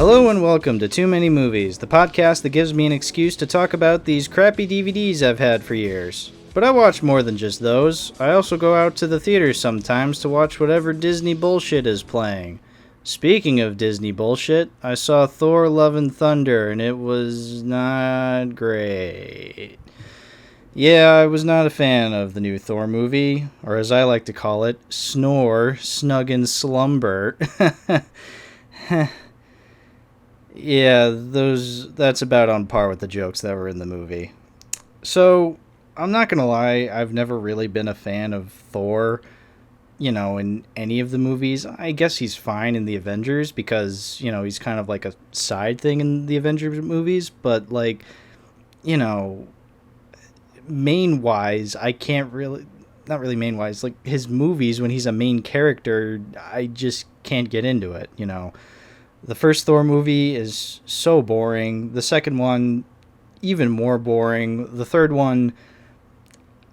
Hello and welcome to Too Many Movies, the podcast that gives me an excuse to talk about these crappy DVDs I've had for years. But I watch more than just those. I also go out to the theaters sometimes to watch whatever Disney bullshit is playing. Speaking of Disney bullshit, I saw Thor Love and Thunder and it was not great. Yeah, I was not a fan of the new Thor movie, or as I like to call it, snore, snug and slumber. Yeah, that's about on par with the jokes that were in the movie. So, I'm not gonna lie, I've never really been a fan of Thor, in any of the movies. I guess he's fine in the Avengers because, he's kind of like a side thing in the Avengers movies, but main-wise, I can't really, not really main-wise, like his movies when he's a main character, I just can't get into it, The first Thor movie is so boring. The second one, even more boring. The third one,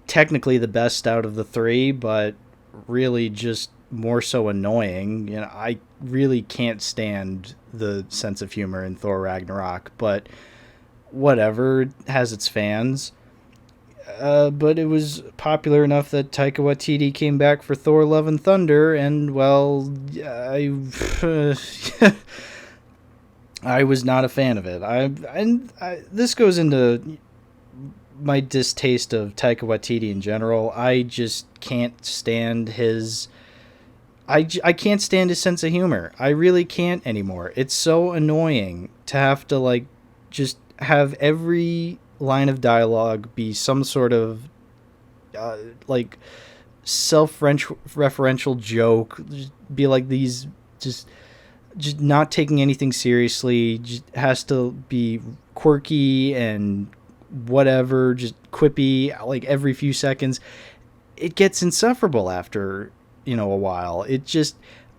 technically the best out of the three, but really just more so annoying. I really can't stand the sense of humor in Thor Ragnarok, but whatever, it has its fans. But it was popular enough that Taika Waititi came back for Thor Love and Thunder, and, well, I was not a fan of it. This goes into my distaste of Taika Waititi in general. I just can't stand his... I can't stand his sense of humor. I really can't anymore. It's so annoying to have to, just have every line of dialogue be some sort of self-referential joke, just be like these just not taking anything seriously, just has to be quirky and whatever, just quippy like every few seconds. It gets insufferable after a while.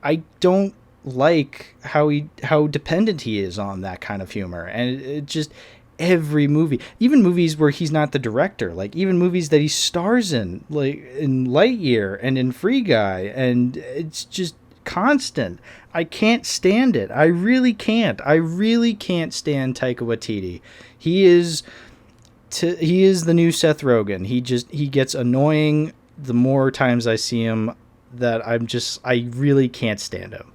I don't like how dependent he is on that kind of humor, and it just every movie, even movies where he's not the director, like even movies that he stars in, like in Lightyear and in Free Guy, and it's just constant. I can't stand it. I really can't. I really can't stand Taika Waititi. He is the new Seth Rogen. He gets annoying the more times I see him, that I really can't stand him.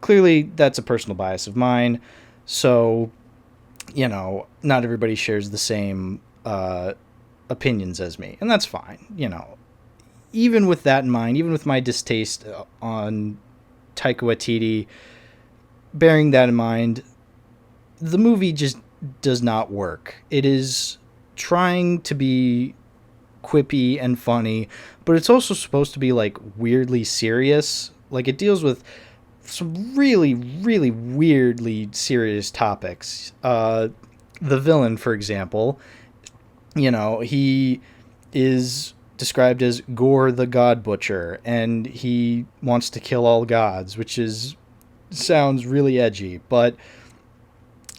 Clearly that's a personal bias of mine, so not everybody shares the same opinions as me, and that's fine. Even with that in mind, even with my distaste on Taika Waititi, bearing that in mind, the movie just does not work. It is trying to be quippy and funny, but it's also supposed to be weirdly serious. It deals with some really, really weirdly serious topics. The villain, for example, he is described as Gore the God Butcher, and he wants to kill all gods, which sounds really edgy, but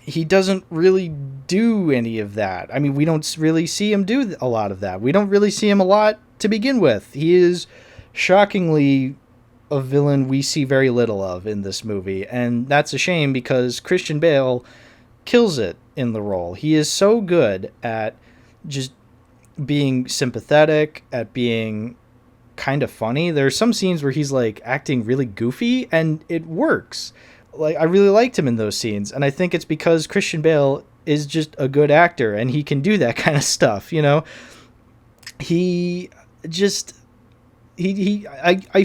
he doesn't really do any of that. I mean, we don't really see him do a lot of that. We don't really see him a lot to begin with. He is shockingly a villain we see very little of in this movie, and that's a shame because Christian Bale kills it in the role. He is so good at just being sympathetic, at being kind of funny. There are some scenes where he's acting really goofy, and it works. I really liked him in those scenes, and I think it's because Christian Bale is just a good actor, and he can do that kind of stuff. I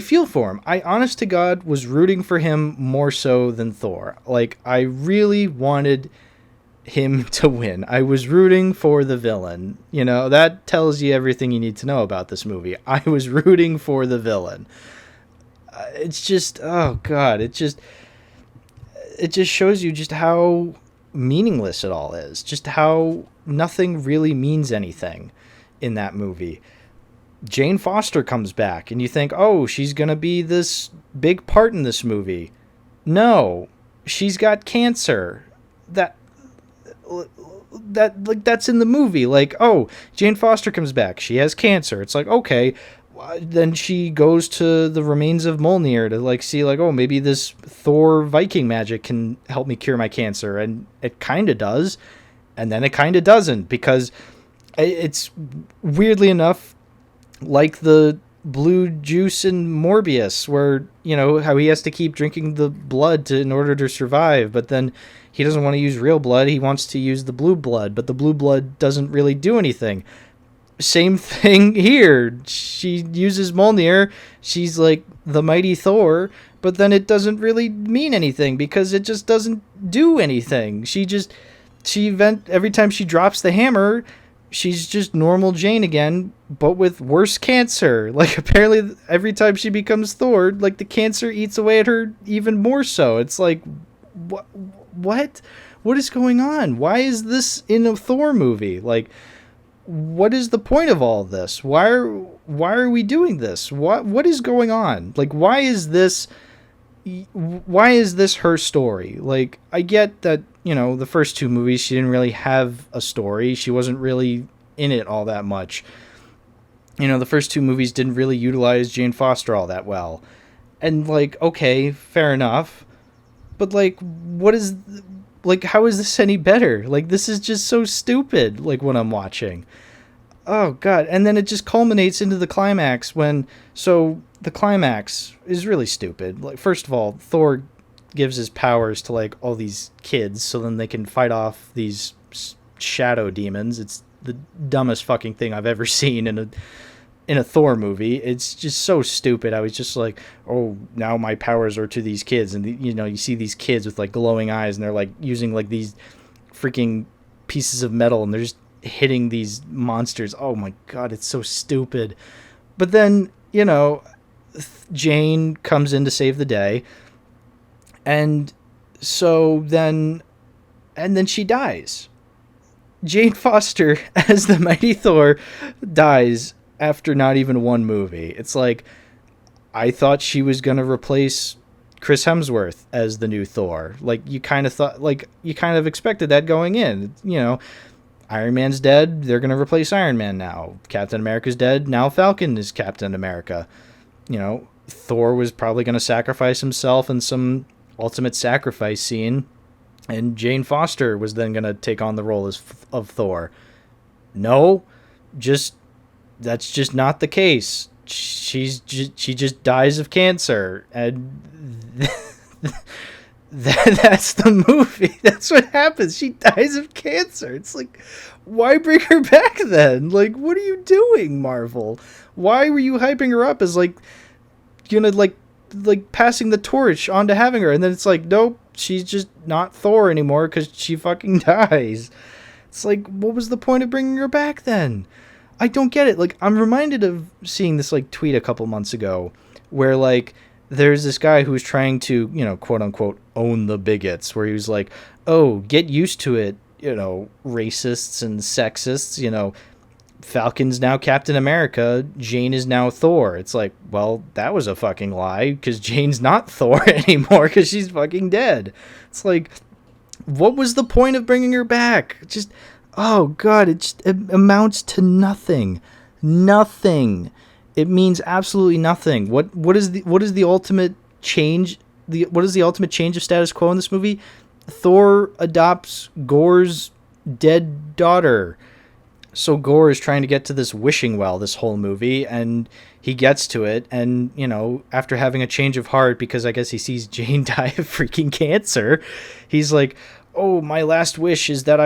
feel for him. I, honest to God, was rooting for him more so than Thor. I really wanted him to win. I was rooting for the villain. That tells you everything you need to know about this movie. I was rooting for the villain. It's just, oh God, it just shows you just how meaningless it all is. Just how nothing really means anything in that movie. Jane Foster comes back, and you think, oh, she's going to be this big part in this movie. No, she's got cancer. That's in the movie. Oh, Jane Foster comes back. She has cancer. It's okay, then she goes to the remains of Mjolnir to like see like, oh, maybe this Thor Viking magic can help me cure my cancer, and it kind of does, and then it kind of doesn't, because it's weirdly enough like the blue juice in Morbius, where, you know, how he has to keep drinking the blood in order to survive, but then he doesn't want to use real blood, he wants to use the blue blood, but the blue blood doesn't really do anything. Same thing here. She uses Mjolnir, she's like the mighty Thor, but then it doesn't really mean anything because it just doesn't do anything. Every time she drops the hammer, she's just normal Jane again, but with worse cancer. Like, apparently every time she becomes Thor, like, the cancer eats away at her even more so. It's like, what is going on? Why is this in a Thor movie? Like, what is the point of all this? Why are we doing this? What is going on? Like, why is this her story? Like, I get that, you know, the first two movies, she didn't really have a story. She wasn't really in it all that much. You know, the first two movies didn't really utilize Jane Foster all that well. And, like, okay, fair enough. But, like, how is this any better? Like, this is just so stupid, like, when I'm watching. Oh, God. And then it just culminates into the climax so the climax is really stupid. Like, first of all, Thor gives his powers to, like, all these kids so then they can fight off these shadow demons. It's the dumbest fucking thing I've ever seen in a Thor movie. It's just so stupid. I was just like, oh, now my powers are to these kids. And, you know, you see these kids with, like, glowing eyes, and they're, like, using, like, these freaking pieces of metal, and they're just hitting these monsters. Oh, my God, it's so stupid. But then, you know, Jane comes in to save the day, and then she dies. Jane Foster, as the mighty Thor, dies after not even one movie. It's like, I thought she was going to replace Chris Hemsworth as the new Thor. Like, you kind of expected that going in. You know, Iron Man's dead, they're going to replace Iron Man now. Captain America's dead, now Falcon is Captain America. You know, Thor was probably going to sacrifice himself in some ultimate sacrifice scene, and Jane Foster was then going to take on the role of Thor. No, that's just not the case. She just dies of cancer, and that's the movie. That's what happens. She dies of cancer. It's like, why bring her back then? Like, what are you doing, Marvel? Why were you hyping her up as, like, gonna, like passing the torch on to having her, and then it's like, nope, she's just not Thor anymore because she fucking dies. It's like, what was the point of bringing her back then? I don't get it. Like, I'm reminded of seeing this, like, tweet a couple months ago where, like, there's this guy who was trying to, you know, quote unquote, own the bigots, where he was like, oh, get used to it, you know, racists and sexists, you know, Falcon's now Captain America, Jane is now Thor. It's like, well, that was a fucking lie, because Jane's not Thor anymore because she's fucking dead. It's like, what was the point of bringing her back? Just, oh God, it amounts to nothing. Nothing. It means absolutely nothing. What is the ultimate change? What is the ultimate change of status quo in this movie? Thor adopts Gor's dead daughter. So Gore is trying to get to this wishing well this whole movie, and he gets to it, and, you know, after having a change of heart, because I guess he sees Jane die of freaking cancer, he's like, oh, my last wish is that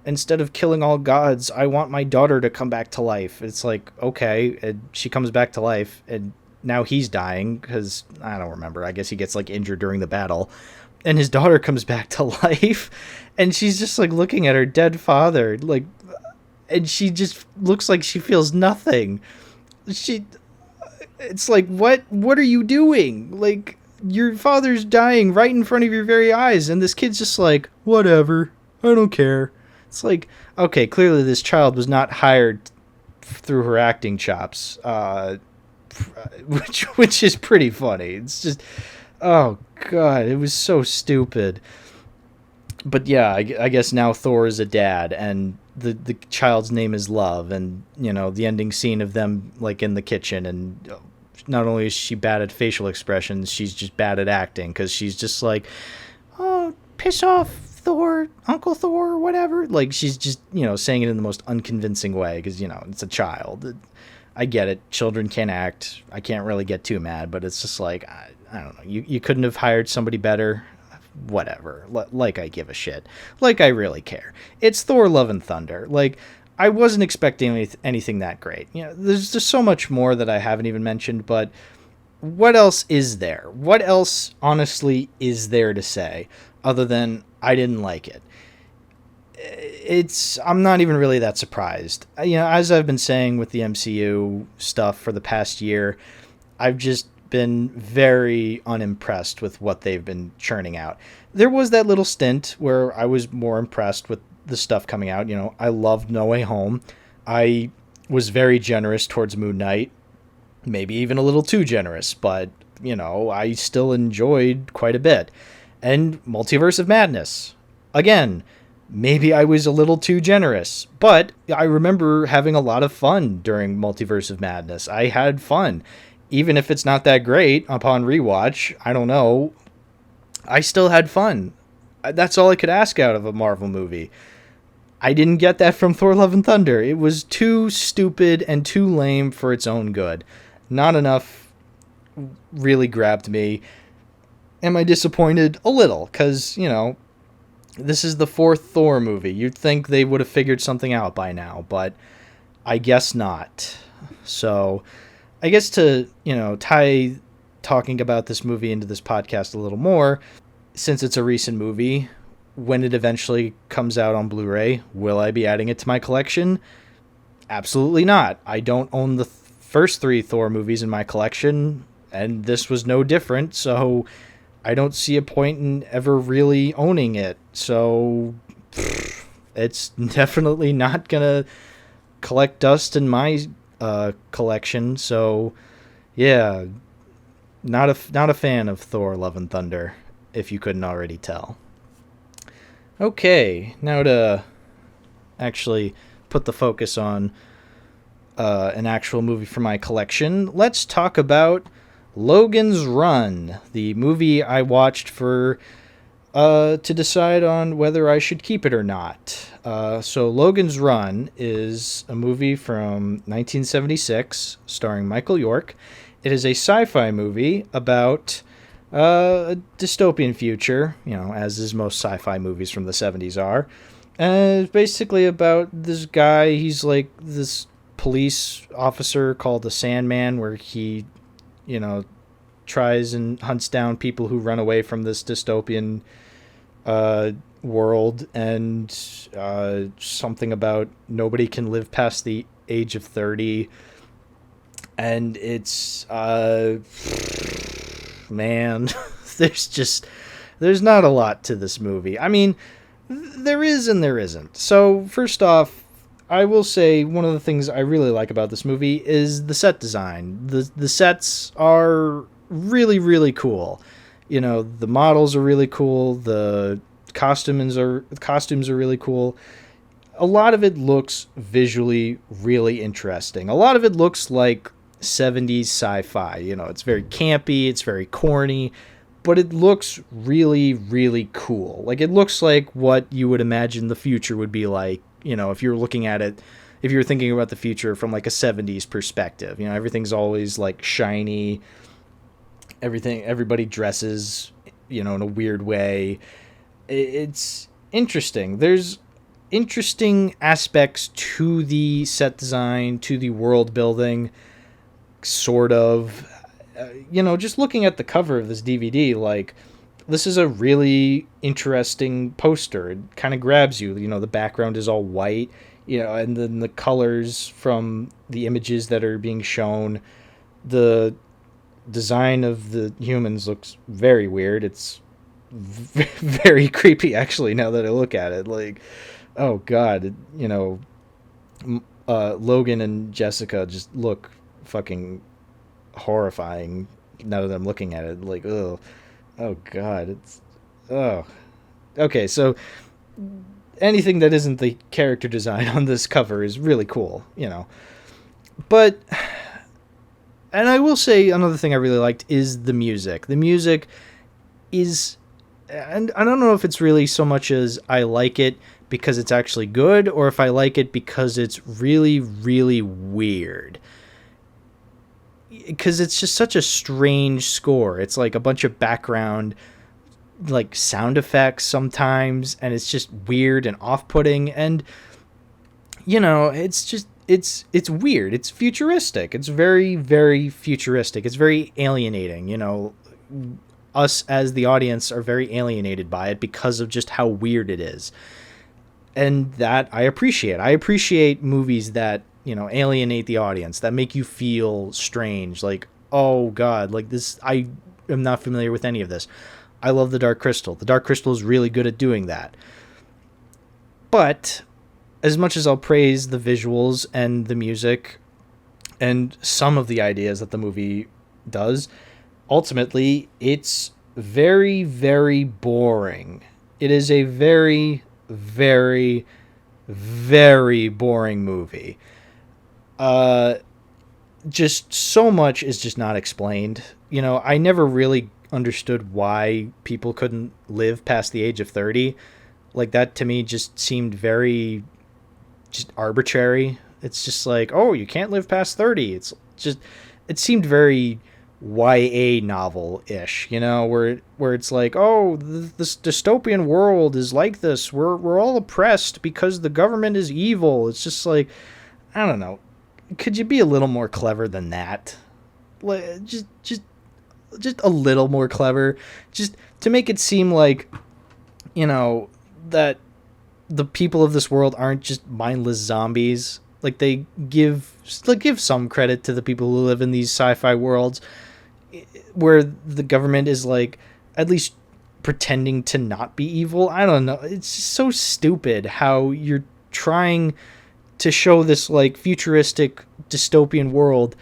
instead of killing all gods, I want my daughter to come back to life. It's like, okay, and she comes back to life, and now he's dying, because, I don't remember, I guess he gets, like, injured during the battle, and his daughter comes back to life, and she's just, like, looking at her dead father, like, and she just looks like she feels nothing. It's like, what are you doing? Like, your father's dying right in front of your very eyes, and this kid's just like, whatever, I don't care. It's like, okay, clearly this child was not hired through her acting chops, which is pretty funny. It's just, oh God, it was so stupid. But yeah, I guess now Thor is a dad, and the child's name is Love, and the ending scene of them like in the kitchen, and not only is she bad at facial expressions, she's just bad at acting, because she's just like, oh, piss off, Thor, Uncle Thor, whatever. Like, she's just saying it in the most unconvincing way, because it's a child. I get it, children can't act. I can't really get too mad, but it's just like, I don't know, you couldn't have hired somebody better. Whatever. Like, I give a shit. Like, I really care. It's Thor Love and Thunder. Like, I wasn't expecting anything that great. There's just so much more that I haven't even mentioned, but what else is there? What else, honestly, is there to say other than I didn't like it? I'm not even really that surprised. As I've been saying with the MCU stuff for the past year, I've just been very unimpressed with what they've been churning out. There was that little stint where I was more impressed with the stuff coming out. I loved No Way Home. I was very generous towards Moon Knight, maybe even a little too generous, but I still enjoyed quite a bit. And Multiverse of Madness, again, maybe I was a little too generous, but I remember having a lot of fun during Multiverse of Madness. I had fun. Even if it's not that great upon rewatch, I don't know, I still had fun. That's all I could ask out of a Marvel movie. I didn't get that from Thor Love and Thunder. It was too stupid and too lame for its own good. Not enough really grabbed me. Am I disappointed? A little, because, this is the fourth Thor movie. You'd think they would have figured something out by now, but I guess not. So I guess to, tie talking about this movie into this podcast a little more, since it's a recent movie, when it eventually comes out on Blu-ray, will I be adding it to my collection? Absolutely not. I don't own the first three Thor movies in my collection, and this was no different, so I don't see a point in ever really owning it. So it's definitely not gonna collect dust in my collection. So yeah, not a fan of Thor Love and Thunder, if you couldn't already tell. Okay, now to actually put the focus on an actual movie from my collection, let's talk about Logan's Run, the movie I watched for to decide on whether I should keep it or not. So Logan's Run is a movie from 1976 starring Michael York. It is a sci-fi movie about a dystopian future, as is most sci-fi movies from the 70s are. And it's basically about this guy, he's like this police officer called the Sandman, where he tries and hunts down people who run away from this dystopian world, and something about nobody can live past the age of 30. And it's man, there's not a lot to this movie. I mean, there is and there isn't. So first off, I will say one of the things I really like about this movie is the set design. The sets are really, really cool. The models are really cool. The costumes are really cool. A lot of it looks visually really interesting. A lot of it looks like 70s sci-fi. It's very campy, it's very corny, but it looks really, really cool. Like, it looks like what you would imagine the future would be like, if you're looking at it, if you're thinking about the future from like a 70s perspective. Everything's always like shiny. Everybody dresses, in a weird way. It's interesting. There's interesting aspects to the set design, to the world building, sort of. Just looking at the cover of this DVD, like, this is a really interesting poster. It kind of grabs you. The background is all white, and then the colors from the images that are being shown, the design of the humans looks very weird. It's very creepy, actually, now that I look at it. Like, oh god, Logan and Jessica just look fucking horrifying now that I'm looking at it. Like, oh god, it's okay. So anything that isn't the character design on this cover is really cool, But, and I will say another thing I really liked is the music. The music is, and I don't know if it's really so much as I like it because it's actually good, or if I like it because it's really, really weird. Because it's just such a strange score. It's like a bunch of background like sound effects sometimes, and it's just weird and off-putting, and it's just it's weird. It's futuristic. It's very, very futuristic. It's very alienating. Us as the audience are very alienated by it because of just how weird it is, and that I appreciate. I appreciate movies that alienate the audience, that make you feel strange, like, oh god, like this, I am not familiar with any of this. I love The Dark Crystal. The Dark Crystal is really good at doing that. But as much as I'll praise the visuals and the music and some of the ideas that the movie does, ultimately it's very, very boring. It is a very, very, very boring movie. Just so much is just not explained. I never really understood why people couldn't live past the age of 30. Like, that to me just seemed very just arbitrary. It's just like, oh, you can't live past 30. It seemed very YA novel-ish, where it's like, oh, this dystopian world is like this. We're all oppressed because the government is evil. It's just like, I don't know. Could you be a little more clever than that? Just a little more clever, just to make it seem like, that the people of this world aren't just mindless zombies. Like, they give some credit to the people who live in these sci-fi worlds where the government is like at least pretending to not be evil. I don't know. It's just so stupid how you're trying to show this like futuristic dystopian world,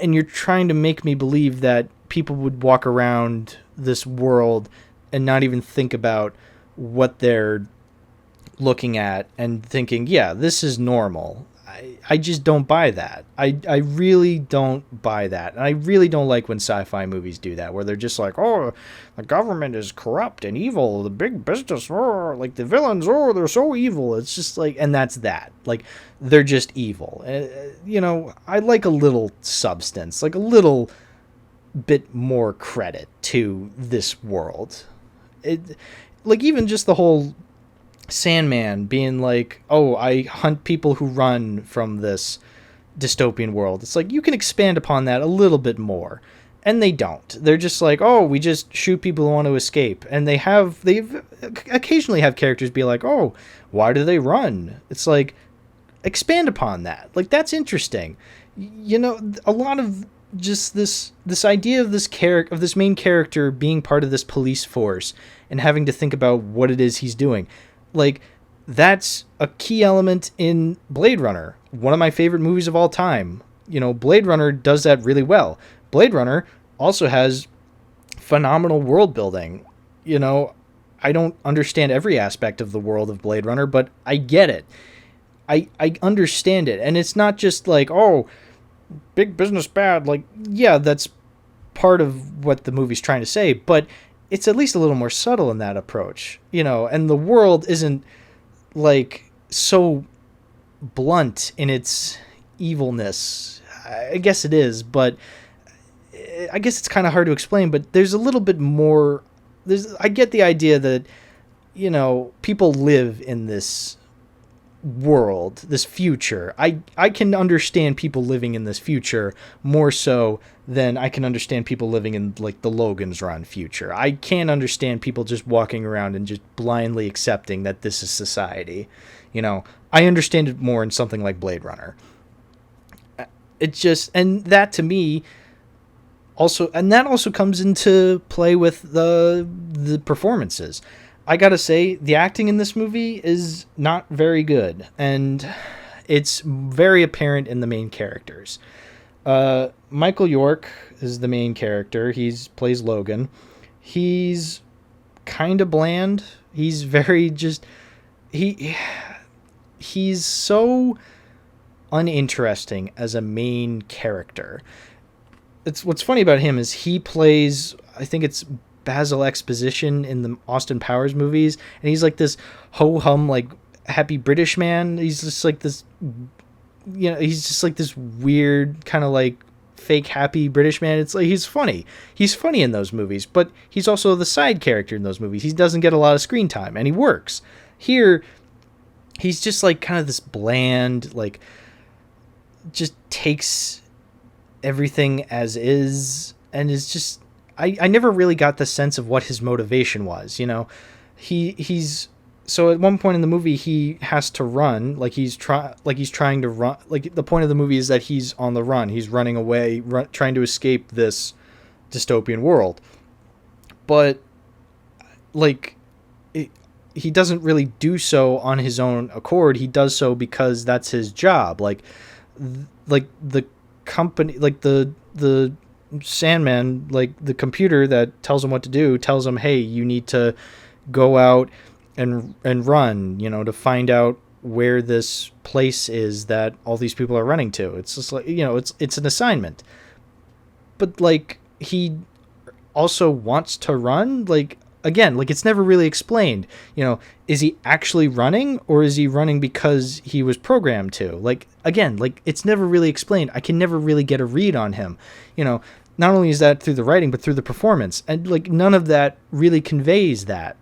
and you're trying to make me believe that people would walk around this world and not even think about what they're looking at and thinking, yeah, this is normal. I just don't buy that. I really don't buy that. And I really don't like when sci-fi movies do that, where they're just like, oh, the government is corrupt and evil, the big business, oh, like the villains, oh, they're so evil. It's just like, and that's that. Like, they're just evil. I like a little substance, like a little bit more credit to this world. Like, even just the whole Sandman being like, oh, I hunt people who run from this dystopian world. It's like, you can expand upon that a little bit more. And they don't. They're just like, oh, we just shoot people who want to escape. And they've occasionally have characters be like, oh, why do they run? It's like, expand upon that. Like, that's interesting. A lot of just this idea of this main character being part of this police force and having to think about what it is he's doing. Like, that's a key element in Blade Runner, one of my favorite movies of all time. Blade Runner does that really well. Blade Runner also has phenomenal world building. I don't understand every aspect of the world of Blade Runner, but I get it. I understand it. And it's not just like, oh, big business bad. Like, yeah, that's part of what the movie's trying to say, but it's at least a little more subtle in that approach, and the world isn't like so blunt in its evilness. I guess it is, but I guess it's kind of hard to explain, but there's a little bit more. I get the idea that, people live in this world, this future. I can understand people living in this future more so than I can understand people living in like the Logan's Run future. I can't understand people just walking around and just blindly accepting that this is society. I understand it more in something like Blade Runner. It just, and that to me also, and that also comes into play with the performances. I gotta say, the acting in this movie is not very good, and it's very apparent in the main characters. Michael York is the main character. Plays Logan. He's kind of bland. He's very just... he he's so uninteresting as a main character. It's what's funny about him is he plays, I think it's Basil Exposition in the Austin Powers movies, and he's like this ho-hum, like, happy British man. He's just like this, he's just like this weird kind of like fake happy British man. It's like he's funny in those movies, but he's also the side character in those movies. He doesn't get a lot of screen time, and he works. Here he's just like kind of this bland, like, just takes everything as is, and is just, I never really got the sense of what his motivation was. He's so at one point in the movie he has to run, like he's trying to run, like the point of the movie is that he's on the run, he's running away, trying to escape this dystopian world, but like he doesn't really do so on his own accord. He does so because that's his job. Like the company, like the Sandman, like the computer that tells him what to do, tells him, hey, you need to go out and run, to find out where this place is that all these people are running to. It's just like, it's an assignment. But like he also wants to run, like, again, like it's never really explained. Is he actually running, or is he running because he was programmed to? Like, again, like it's never really explained. I can never really get a read on him. Not only is that through the writing, but through the performance, and like none of that really conveys that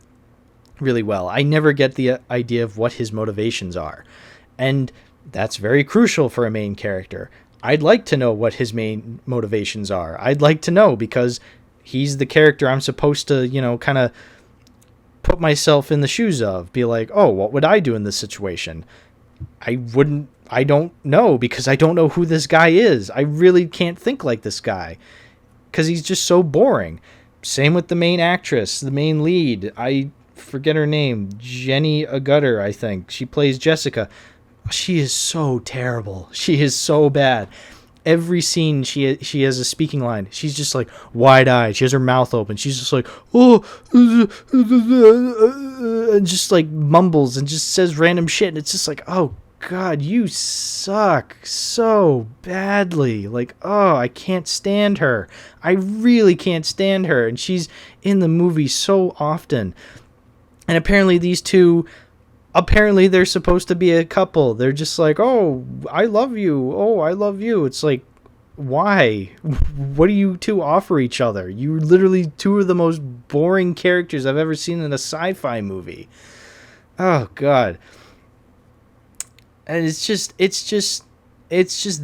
really well. I never get the idea of what his motivations are, and that's very crucial for a main character. I'd like to know what his main motivations are. I'd like to know, because he's the character I'm supposed to, kind of put myself in the shoes of, be like, oh, what would I do in this situation? I don't know, because I don't know who this guy is. I really can't think like this guy, because he's just so boring. Same with the main actress, the main lead. I forget her name. Jenny Agutter, I think. She plays Jessica. She is so terrible. She is so bad. Every scene she has a speaking line. She's just like wide-eyed. She has her mouth open. She's just like, oh, and just like mumbles and just says random shit. And it's just like, oh God, you suck so badly. Like, oh, I can't stand her. I really can't stand her. And she's in the movie so often. And apparently they're supposed to be a couple. They're just like, oh, I love you. Oh, I love you. It's like, why? What do you two offer each other? You're literally two of the most boring characters I've ever seen in a sci-fi movie. Oh, God. And it's just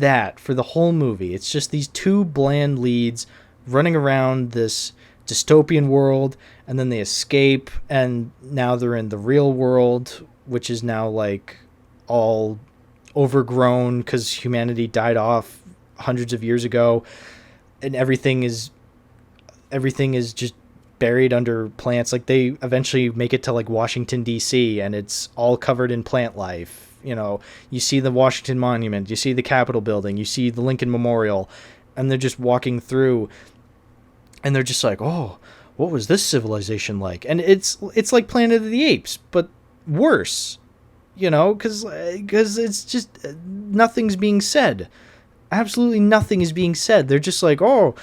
that for the whole movie. It's just these two bland leads running around this dystopian world, and then they escape, and now they're in the real world, which is now like all overgrown because humanity died off hundreds of years ago, and everything is just buried under plants. Like they eventually make it to like Washington DC, and it's all covered in plant life. You see the Washington Monument, you see the Capitol building, you see the Lincoln Memorial, and they're just walking through, and they're just like, oh, what was this civilization like? And it's like Planet of the Apes, but worse, because it's just nothing's being said. Absolutely nothing is being said. They're just like, oh,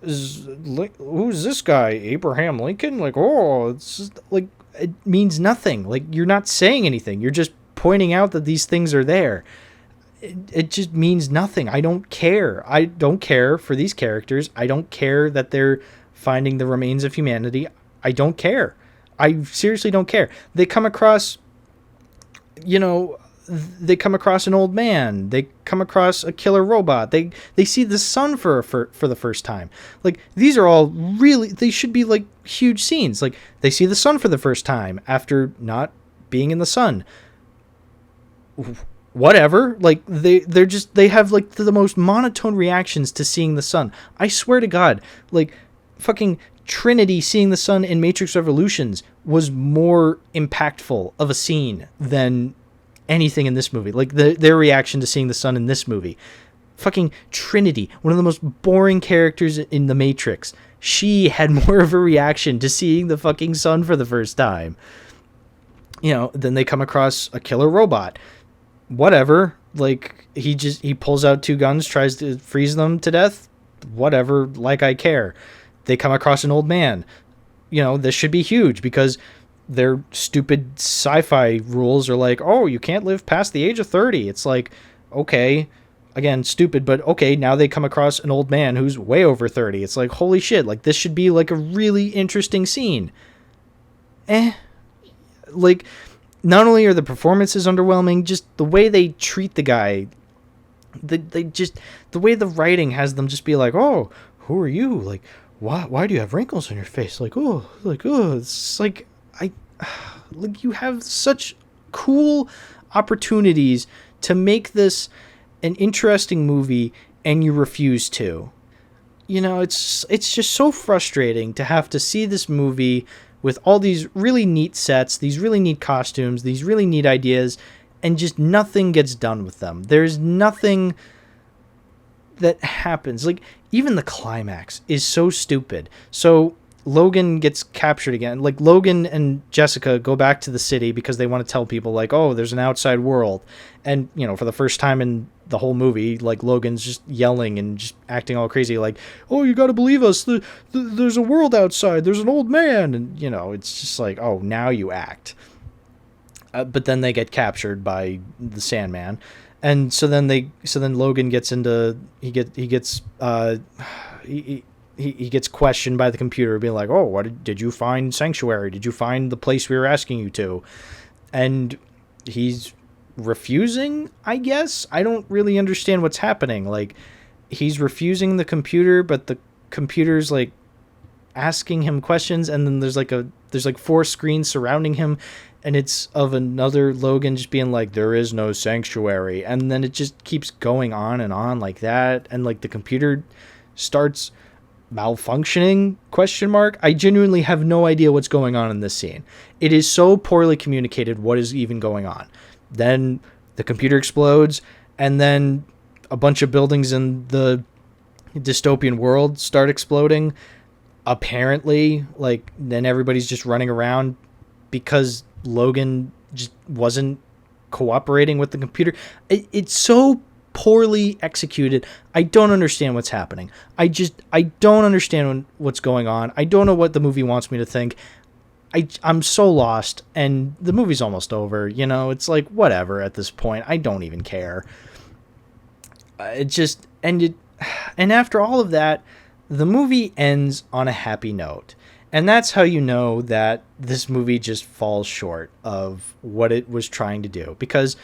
who's this guy? Abraham Lincoln? Like, oh, it's just like, it means nothing. Like, you're not saying anything. You're just pointing out that these things are there. It just means nothing. I don't care. I don't care for these characters. I don't care that they're finding the remains of humanity. I don't care. I seriously don't care. They come across, an old man. They come across a killer robot. They see the sun for the first time. Like, these are all really, they should be like huge scenes. Like, they see the sun for the first time after not being in the sun. Whatever. Like, they have like the most monotone reactions to seeing the sun. I swear to God, like, fucking Trinity seeing the sun in Matrix Revolutions was more impactful of a scene than anything in this movie. Like, their reaction to seeing the sun in this movie. Fucking Trinity, one of the most boring characters in the Matrix. She had more of a reaction to seeing the fucking sun for the first time. Then they come across a killer robot. Whatever. Like, he pulls out two guns, tries to freeze them to death. Whatever. Like, I care. They come across an old man. This should be huge because their stupid sci-fi rules are like, oh, you can't live past the age of 30. It's like, okay, again, stupid, but okay, now they come across an old man who's way over 30. It's like, holy shit, like, this should be like a really interesting scene. Like, not only are the performances underwhelming, just the way they treat the guy, the way the writing has them just be like, oh, who are you? Like, why do you have wrinkles on your face? Like, oh, it's like, like, you have such cool opportunities to make this an interesting movie and you refuse to. It's just so frustrating to have to see this movie with all these really neat sets, these really neat costumes, these really neat ideas, and just nothing gets done with them. There's nothing that happens. Like, even the climax is so stupid. So Logan gets captured again. Like, Logan and Jessica go back to the city because they want to tell people, like, oh, there's an outside world. And, for the first time in the whole movie, like, Logan's just yelling and just acting all crazy, like, oh, you gotta believe us. There's a world outside. There's an old man. And, it's just like, oh, now you act. But then they get captured by the Sandman. And so then Logan gets into, he gets questioned by the computer, being like, oh, what did you find Sanctuary? Did you find the place we were asking you to? And he's refusing, I guess. I don't really understand what's happening. Like, he's refusing the computer, but the computer's like asking him questions, and then there's like 4 screens surrounding him, and it's of another Logan just being like, there is no sanctuary. And then it just keeps going on and on like that, and like the computer starts malfunctioning ? I genuinely have no idea what's going on in this scene. It is so poorly communicated what is even going on. Then the computer explodes, and then a bunch of buildings in the dystopian world start exploding. Apparently, like, then everybody's just running around because Logan just wasn't cooperating with the computer. It's so poorly executed. I don't understand what's happening. I don't understand what's going on. I don't know what the movie wants me to think. I'm so lost, and the movie's almost over. It's like, whatever at this point. I don't even care. It just ended, and after all of that, the movie ends on a happy note. And that's how you know that this movie just falls short of what it was trying to do. Because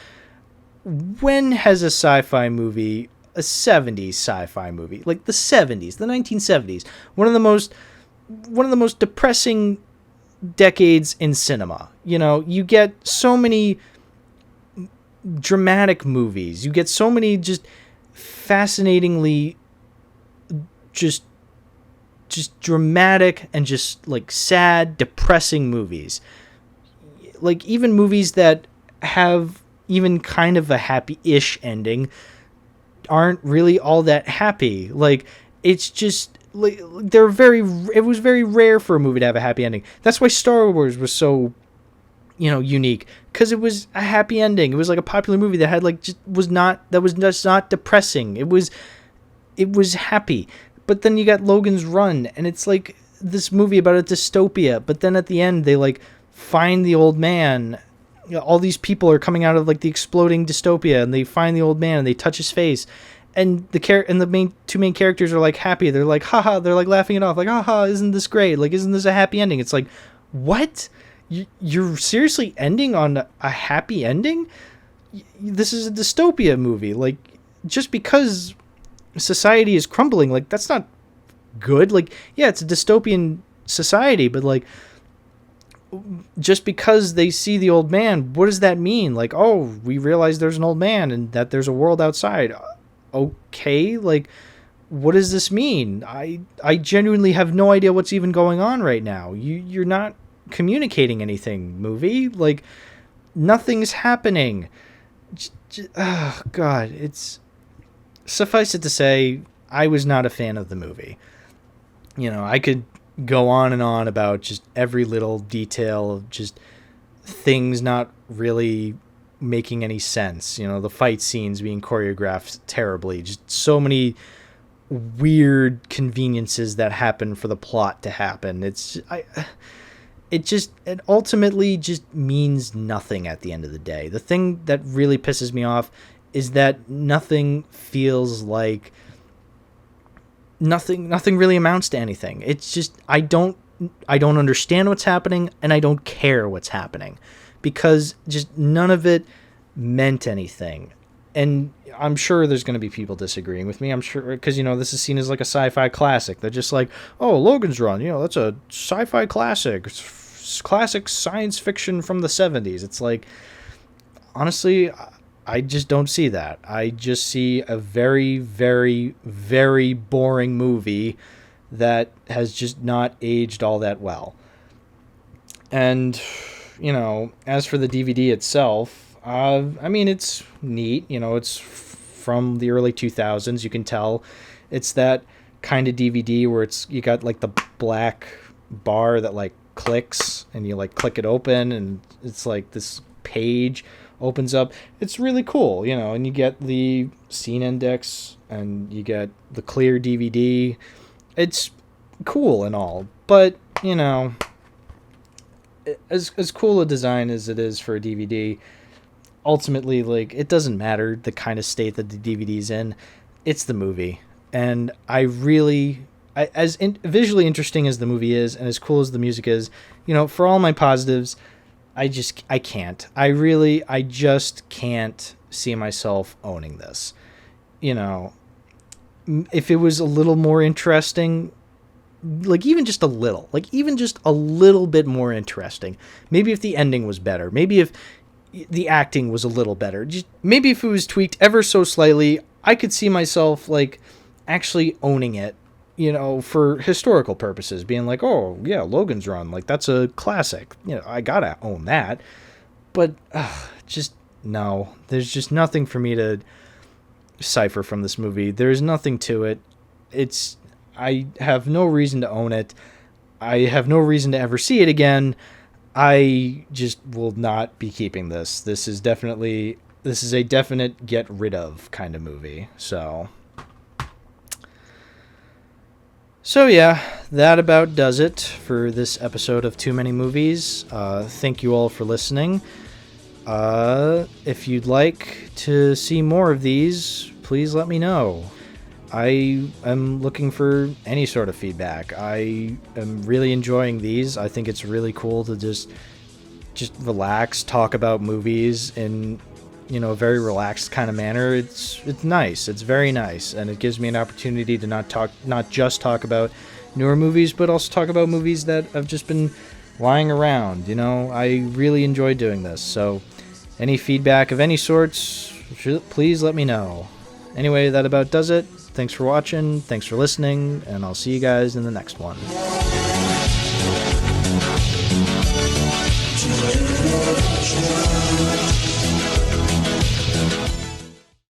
when has a sci-fi movie, a 70s sci-fi movie, like the 70s, the 1970s, one of the most depressing decades in cinema. You get so many dramatic movies. You get so many just fascinatingly just dramatic and just like sad, depressing movies. Like, even movies that have even kind of a happy-ish ending aren't really all that happy. Like, it's just like, it was very rare for a movie to have a happy ending. That's why Star Wars was so, unique, because it was a happy ending. It was like a popular movie that had was just not depressing. It was happy. But then you got Logan's Run, and it's like this movie about a dystopia, but then at the end they like find the old man. All these people are coming out of like the exploding dystopia, and they find the old man and they touch his face, and the two main characters are like happy. They're like, haha, they're like laughing it off, like, haha, isn't this great? Like, isn't this a happy ending? It's like, what? You're seriously ending on a happy ending? This is a dystopia movie. Like, just because society is crumbling, like, that's not good. Like, yeah, it's a dystopian society, but like, just because they see the old man, what does that mean? Like, oh, we realize there's an old man and that there's a world outside. Okay, like, what does this mean? I genuinely have no idea what's even going on right now. You're not communicating anything, movie. Like, nothing's happening. Oh God, it's, suffice it to say, I was not a fan of the movie. I could go on and on about just every little detail of just things not really making any sense. You know, the fight scenes being choreographed terribly. Just so many weird conveniences that happen for the plot to happen. It ultimately just means nothing at the end of the day. The thing that really pisses me off is that nothing feels like nothing really amounts to anything. It's just I don't understand what's happening, and I don't care what's happening, because just none of it meant anything. And I'm sure there's going to be people disagreeing with me. I'm sure, because, you know, this is seen as like a sci-fi classic. They're just like, oh, Logan's Run, you know, that's a sci-fi classic. It's classic science fiction from the 70s. It's like, honestly, I just don't see that. I just see a very, very, very boring movie that has just not aged all that well. And, you know, as for the DVD itself, I mean, it's neat. You know, it's from the early 2000s. You can tell it's that kind of DVD where you got like the black bar that like clicks, and you like click it open, and it's like this page opens up. It's really cool, you know, and you get the scene index, and you get the clear DVD. It's cool and all, but, you know, as cool a design as it is for a DVD, ultimately, like, it doesn't matter the kind of state that the DVD's in. It's the movie. And visually interesting as the movie is, and as cool as the music is, you know, for all my positives, I can't. I just can't see myself owning this. You know, if it was a little more interesting, like even just a little bit more interesting, maybe if the ending was better, maybe if the acting was a little better, just maybe if it was tweaked ever so slightly, I could see myself like actually owning it, you know, for historical purposes, being like, oh yeah, Logan's Run, like that's a classic, you know, I gotta own that. But just no, there's just nothing for me to cipher from this movie. There's nothing to it. I have no reason to own it. I have no reason to ever see it again. I just will not be keeping this. This is a definite get rid of kind of movie. So yeah, that about does it for this episode of Too Many Movies. Thank you all for listening. If you'd like to see more of these, please let me know. I am looking for any sort of feedback. I am really enjoying these. I think it's really cool to just relax, talk about movies in, you know, a very relaxed kind of manner. It's nice. It's very nice, and it gives me an opportunity to not just talk about newer movies, but also talk about movies that have just been lying around. You know, I really enjoy doing this. So, any feedback of any sorts, please let me know. Anyway, that about does it. Thanks for watching, thanks for listening, and I'll see you guys in the next one.